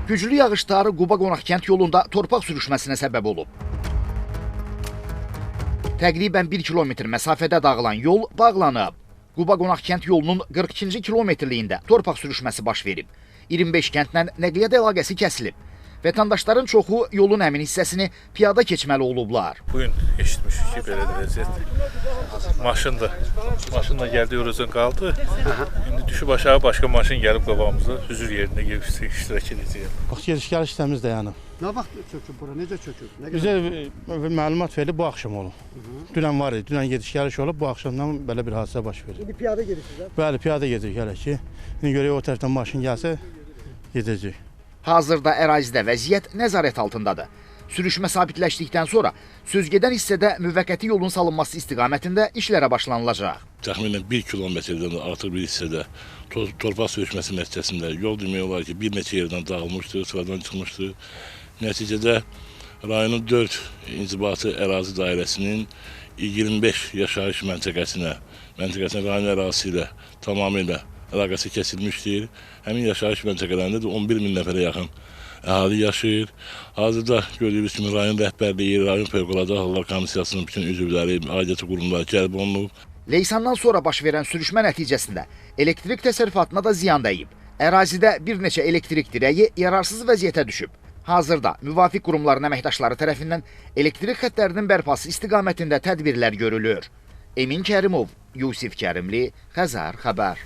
Güclü yağışlar Quba-Qonaq kənd yolunda torpaq sürüşməsinə səbəb olub. Təqribən 1 kilometr məsafədə dağılan yol bağlanıb. Quba-Qonaq kənd yolunun 42-ci kilometrliyində torpaq sürüşməsi baş verib. 25 kəndlə nəqliyyat əlaqəsi kəsilib. Vətəndaşların çoxu yolun həmin hissəsini piyada keçməli olublar. Bugün eşitmişik ki, belə də vəziyyət. Maşın da gəldi, Eurozon qaldı. İndi düşüb aşağı başqa maşın gəlib qabağımıza, hüzür yerində iştirak edəcəyik. Bax, gediş-gəliş təmiz dayanıb. Nə vaxt çöküb bura, necə çöküb? Bizə məlumat verilib, bu axşam olub. Dünən var idi, dünən gediş-gəliş olub, bu axşamdan belə bir hadisə baş verir. İndi piyada gedirsiniz, hə? Bəli, piyada gedirik hələ ki. İndi görək o tərəfdən maşın gəlsə, gedəcək. Hazırda ərazidə vəziyyət nəzarət altındadır. Sürüşmə sabitləşdikdən sonra sözgedən hissədə müvəqqəti yolun salınması istiqamətində işlərə başlanılacaq. Təxminən 1 kilometrdən artıq bir hissədə torpaq sürüşməsi nəticəsində yol demək olar ki, bir neçə yerdən dağılmışdır, sıradan çıxmışdır. Nəticədə rayonun 4 inzibati ərazi dairəsinin 25 yaşayış məntəqəsinə rayon ərazisi ilə tamamilə əlaqəsi kəsilmişdir. Həmin yaşayış məntəqələrində də 11 min nəfərə yaxın əhali yaşayır. Hazırda gördüyünüz kimi rayon rəhbərliyi, rayon fövqəladə hallar komissiyasının bütün üzvləri, aidiyyatı qurumları cəlb olunub. Leysandan sonra baş verən sürüşmə nəticəsində elektrik təsərrüfatına da ziyan dəyib. Ərazidə bir neçə elektrik dirəyi yararsız vəziyyətə düşüb. Hazırda müvafiq qurumların əməkdaşları tərəfindən elektrik xəttlərinin bərpası istiqamətində tədbirlər görülür. Emin Kərimov, Yusif Kərimli, Xəzər xəbər.